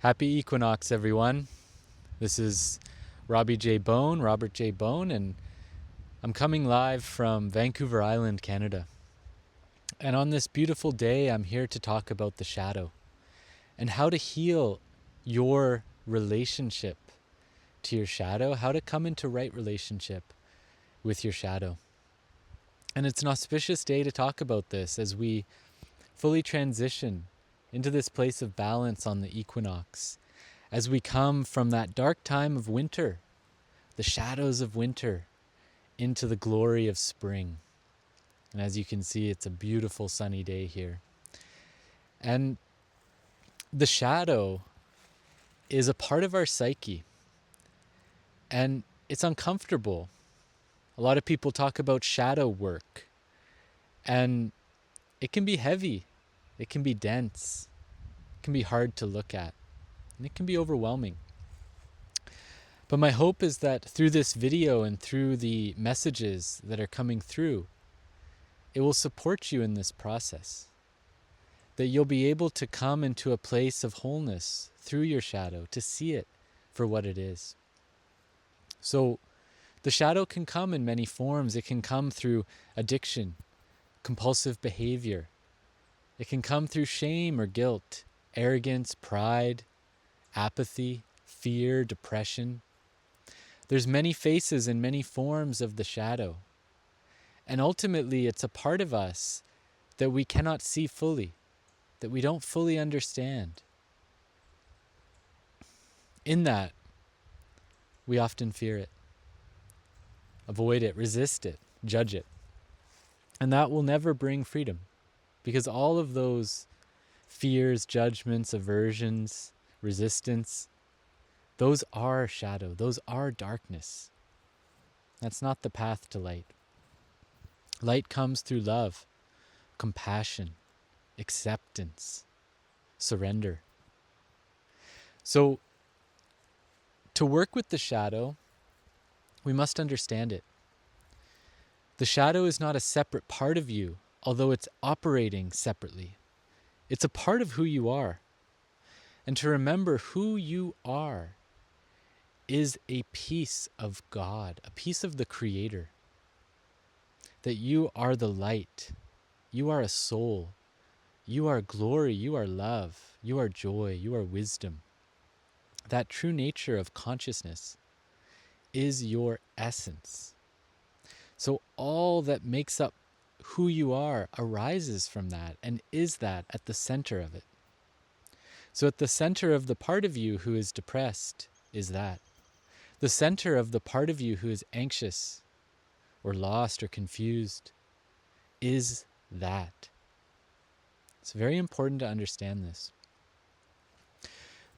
Happy equinox, everyone. This is Robert J. Bone, and I'm coming live from Vancouver Island, Canada. And on this beautiful day, I'm here to talk about the shadow and how to heal your relationship to your shadow, how to come into right relationship with your shadow. And it's an auspicious day to talk about this as we fully transition into this place of balance on the equinox, as we come from that dark time of winter, the shadows of winter, into the glory of spring. And as you can see, it's a beautiful sunny day here. And the shadow is a part of our psyche, and it's uncomfortable. A lot of people talk about shadow work, and it can be heavy, it can be dense, it can be hard to look at, and it can be overwhelming. But my hope is that through this video and through the messages that are coming through, it will support you in this process. That you'll be able to come into a place of wholeness through your shadow, to see it for what it is. So the shadow can come in many forms. It can come through addiction, compulsive behavior. It can come through shame or guilt, arrogance, pride, apathy, fear, depression. There's many faces and many forms of the shadow. And ultimately, it's a part of us that we cannot see fully, that we don't fully understand. In that, we often fear it, avoid it, resist it, judge it. And that will never bring freedom, because all of those fears, judgments, aversions, resistance, those are shadow, those are darkness. That's not the path to light. Light comes through love, compassion, acceptance, surrender. So, to work with the shadow, we must understand it. The shadow is not a separate part of you, although it's operating separately. It's a part of who you are. And to remember who you are is a piece of God, a piece of the Creator. That you are the light. You are a soul. You are glory. You are love. You are joy. You are wisdom. That true nature of consciousness is your essence. So all that makes up who you are arises from that and is that at the center of it. So at the center of the part of you who is depressed is that. The center of the part of you who is anxious or lost or confused is that. It's very important to understand this.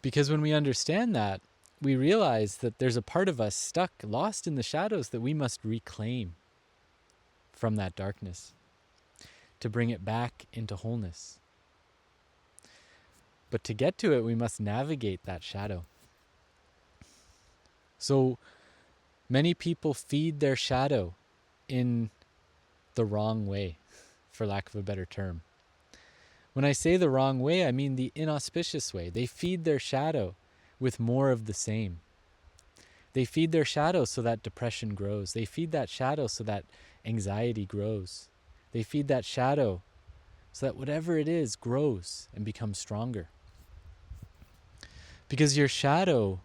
Because when we understand that, we realize that there's a part of us stuck, lost in the shadows that we must reclaim from that darkness to bring it back into wholeness. But to get to it, we must navigate that shadow. So many people feed their shadow in the wrong way, for lack of a better term. When I say the wrong way, I mean the inauspicious way. They feed their shadow with more of the same. They feed their shadow so that depression grows. They feed that shadow so that anxiety grows. They feed that shadow so that whatever it is grows and becomes stronger. Because your shadow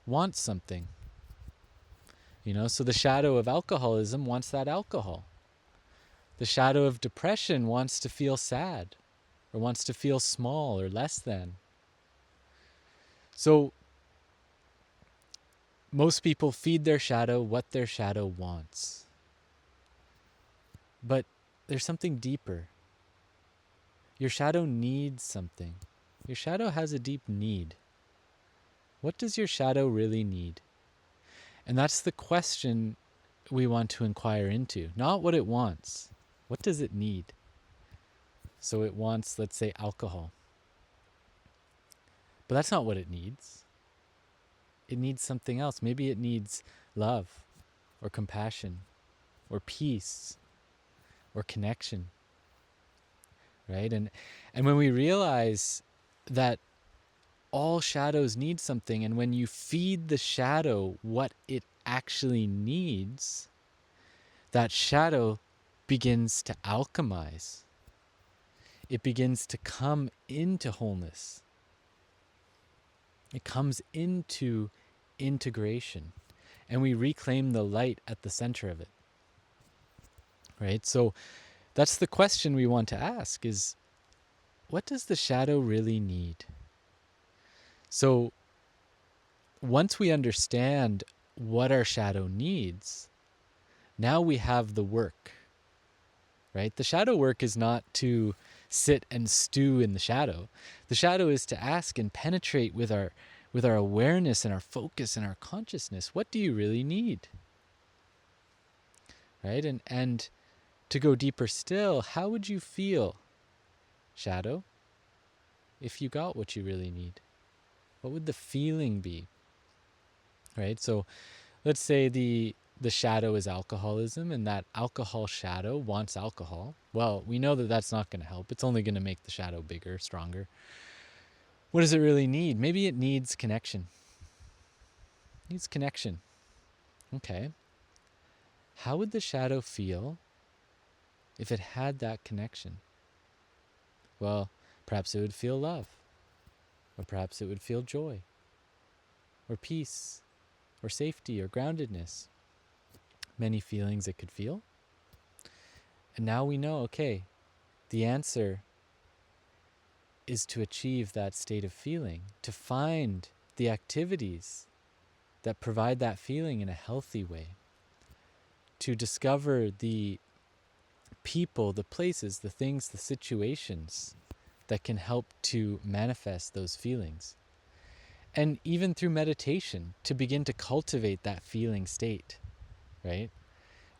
wants something. So the shadow of alcoholism wants that alcohol. The shadow of depression wants to feel sad or wants to feel small or less than. So most people feed their shadow what their shadow wants. But there's something deeper. Your shadow needs something. Your shadow has a deep need. What does your shadow really need? And that's the question we want to inquire into. Not what it wants. What does it need? So it wants, let's say, alcohol. But that's not what it needs. It needs something else. Maybe it needs love or compassion or peace or connection. Right? And when we realize that all shadows need something. And when you feed the shadow what it actually needs, that shadow begins to alchemize. It begins to come into wholeness. It comes into integration. And we reclaim the light at the center of it. Right? So that's the question we want to ask is, what does the shadow really need? So once we understand what our shadow needs, now we have the work, right? The shadow work is not to sit and stew in the shadow. The shadow is to ask and penetrate with our awareness and our focus and our consciousness. What do you really need? Right? And to go deeper still, how would you feel, shadow, if you got what you really need? What would the feeling be? Right? So let's say the shadow is alcoholism, and that alcohol shadow wants alcohol. Well, we know that that's not going to help. It's only going to make the shadow bigger, stronger. What does it really need? Maybe it needs connection. It needs connection. Okay. How would the shadow feel if it had that connection? Well, perhaps it would feel love, or perhaps it would feel joy, or peace, or safety, or groundedness. Many feelings it could feel. And now we know, okay, the answer is to achieve that state of feeling, to find the activities that provide that feeling in a healthy way, to discover the people, the places, the things, the situations that can help to manifest those feelings. And even through meditation, to begin to cultivate that feeling state, right?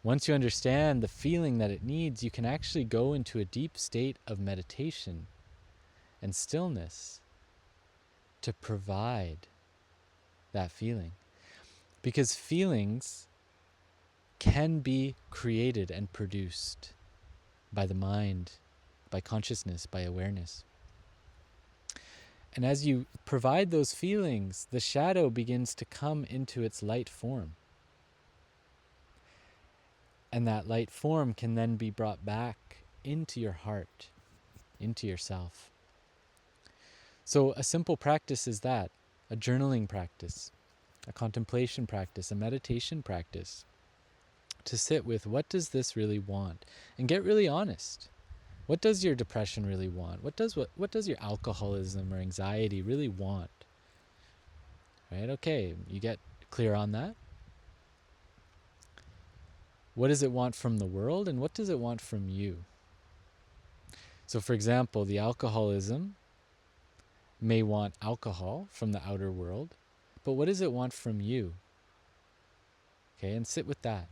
Once you understand the feeling that it needs, you can actually go into a deep state of meditation and stillness to provide that feeling. Because feelings can be created and produced by the mind, by consciousness, by awareness. And as you provide those feelings, the shadow begins to come into its light form. And that light form can then be brought back into your heart, into yourself. So a simple practice is that, a journaling practice, a contemplation practice, a meditation practice, to sit with what does this really want, and get really honest. What does your depression really want? What does your alcoholism or anxiety really want? Right? Okay, you get clear on that. What does it want from the world, and what does it want from you? So for example, the alcoholism may want alcohol from the outer world, but what does it want from you? Okay, and sit with that.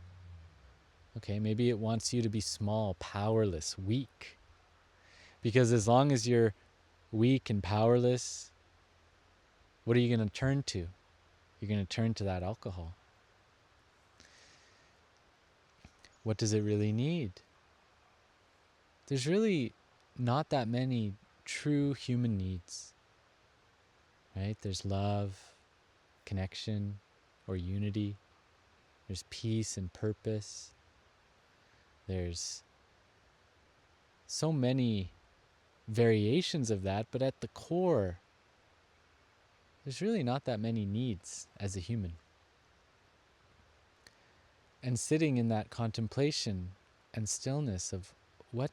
Okay, maybe it wants you to be small, powerless, weak. Because as long as you're weak and powerless, what are you going to turn to? You're going to turn to that alcohol. What does it really need? There's really not that many true human needs, right? There's love, connection, or unity. There's peace and purpose. There's so many variations of that, but at the core, there's really not that many needs as a human. And sitting in that contemplation and stillness of what,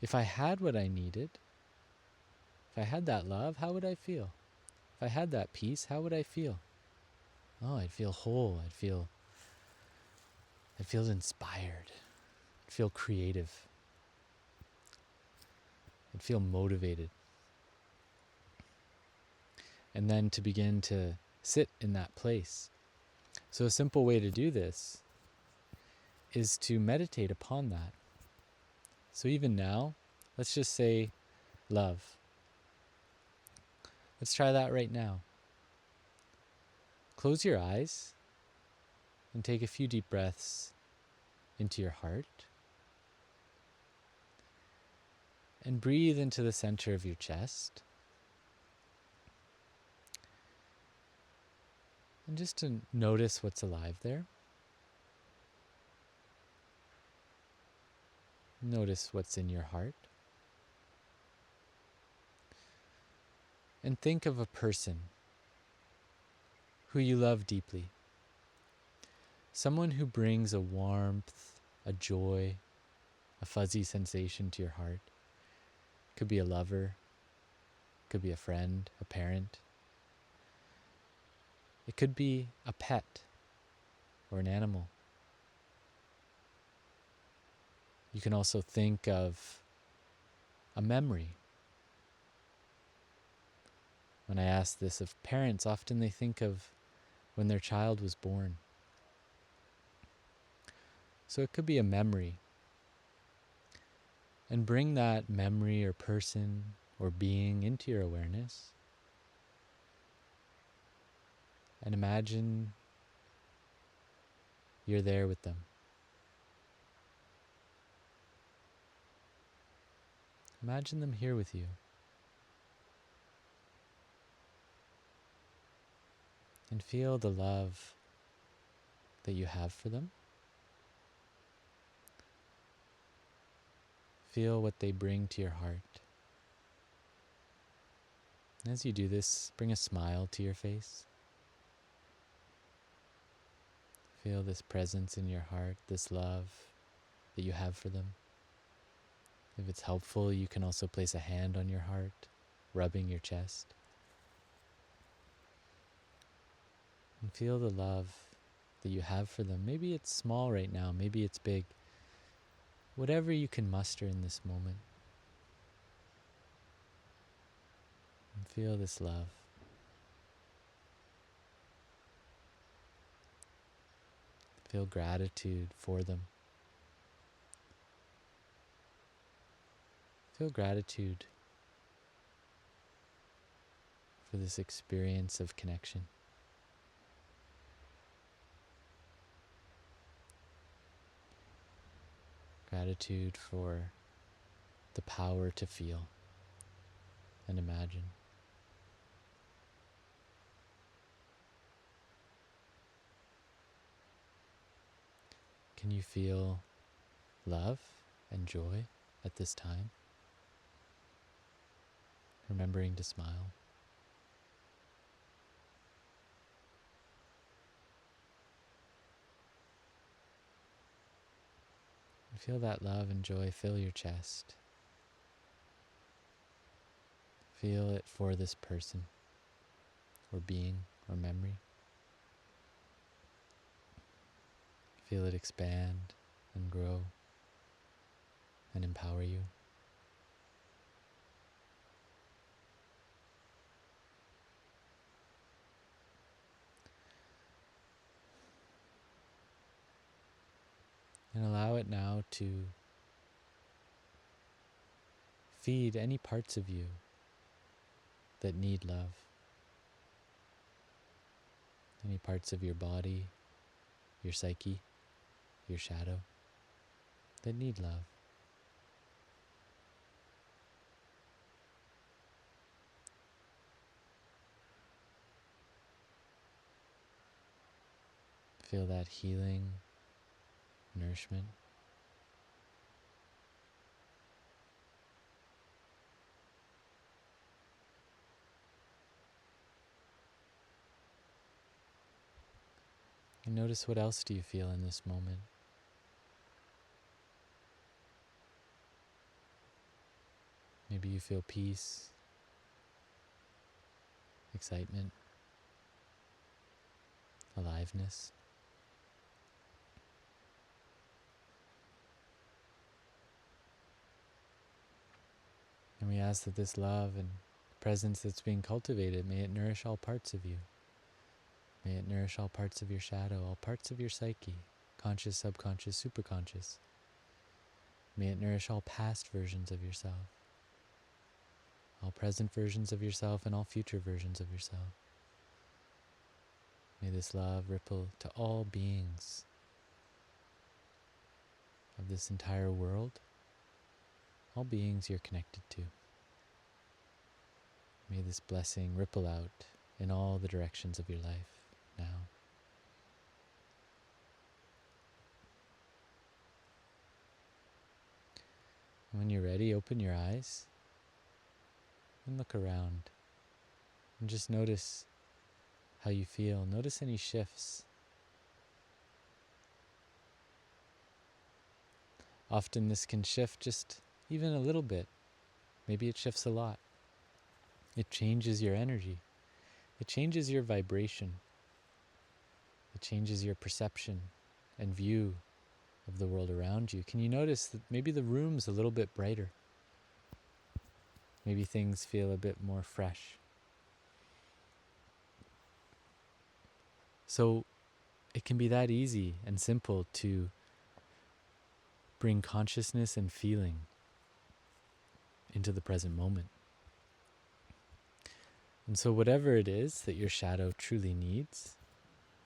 if I had what I needed, if I had that love, how would I feel? If I had that peace, how would I feel? Oh, I'd feel whole. I'd feel inspired. I'd feel creative. I'd feel motivated. And then to begin to sit in that place. So a simple way to do this is to meditate upon that. So even now, let's just say love. Let's try that right now. Close your eyes and take a few deep breaths into your heart. And breathe into the center of your chest. And just to notice what's alive there. Notice what's in your heart. And think of a person who you love deeply. Someone who brings a warmth, a joy, a fuzzy sensation to your heart. Could be a lover, could be a friend, a parent. It could be a pet or an animal. You can also think of a memory. When I ask this of parents, often they think of when their child was born. So it could be a memory. And bring that memory or person or being into your awareness. And imagine you're there with them. Imagine them here with you. And feel the love that you have for them. Feel what they bring to your heart. And as you do this, bring a smile to your face. Feel this presence in your heart, this love that you have for them. If it's helpful, you can also place a hand on your heart, rubbing your chest. And feel the love that you have for them. Maybe it's small right now, maybe it's big. Whatever you can muster in this moment. And feel this love. Feel gratitude for them. Feel gratitude for this experience of connection. Gratitude for the power to feel and imagine. Can you feel love and joy at this time? Remembering to smile. And feel that love and joy fill your chest. Feel it for this person, or being, or memory. Feel it expand and grow and empower you. And allow it now to feed any parts of you that need love. Any parts of your body, your psyche, your shadow that need love. Feel that healing, nourishment. And notice what else do you feel in this moment. Maybe you feel peace, excitement, aliveness. And we ask that this love and presence that's being cultivated, may it nourish all parts of you. May it nourish all parts of your shadow, all parts of your psyche, conscious, subconscious, superconscious. May it nourish all past versions of yourself, all present versions of yourself, and all future versions of yourself. May this love ripple to all beings of this entire world, all beings you're connected to. May this blessing ripple out in all the directions of your life. now. When you're ready, open your eyes and look around and just notice how you feel. Notice any shifts. Often this can shift just even a little bit. Maybe it shifts a lot. It changes your energy. It changes your vibration. It changes your perception and view of the world around you. Can you notice that maybe the room's a little bit brighter? Maybe things feel a bit more fresh. So it can be that easy and simple to bring consciousness and feeling into the present moment. And so whatever it is that your shadow truly needs,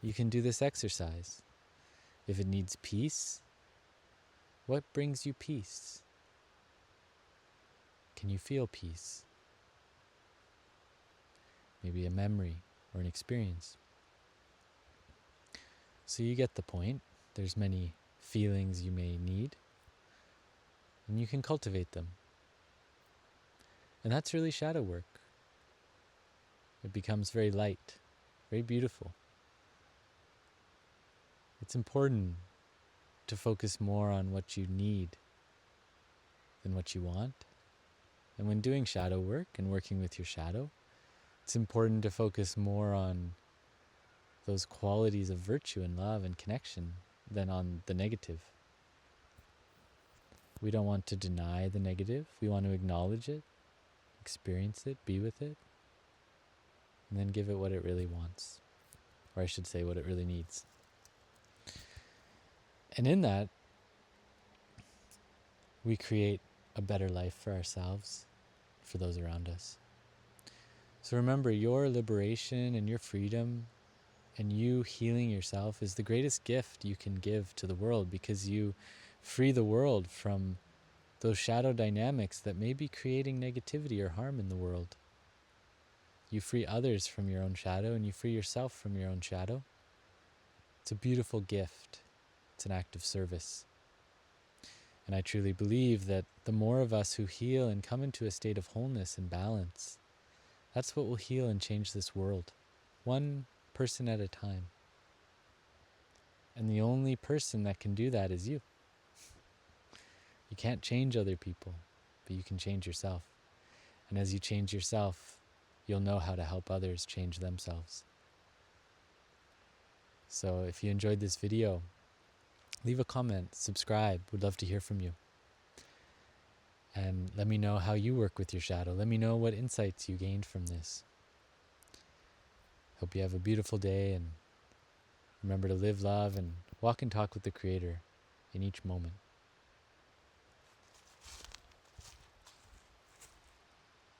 you can do this exercise. If it needs peace, what brings you peace? Can you feel peace? Maybe a memory or an experience. So you get the point. There's many feelings you may need, and you can cultivate them. And that's really shadow work. It becomes very light, very beautiful. It's important to focus more on what you need than what you want. And when doing shadow work and working with your shadow, it's important to focus more on those qualities of virtue and love and connection than on the negative. We don't want to deny the negative. We want to acknowledge it, experience it, be with it, and then give it what it really wants. Or I should say, what it really needs. And in that, we create a better life for ourselves, for those around us. So remember, your liberation and your freedom and you healing yourself is the greatest gift you can give to the world, because you free the world from those shadow dynamics that may be creating negativity or harm in the world. You free others from your own shadow, and you free yourself from your own shadow. It's a beautiful gift. It's an act of service. And I truly believe that the more of us who heal and come into a state of wholeness and balance, that's what will heal and change this world, one person at a time. And the only person that can do that is you. You can't change other people, but you can change yourself. And as you change yourself, you'll know how to help others change themselves. So if you enjoyed this video, leave a comment, subscribe. Would love to hear from you. And let me know how you work with your shadow. Let me know what insights you gained from this. Hope you have a beautiful day, and remember to live, love, and walk and talk with the Creator in each moment.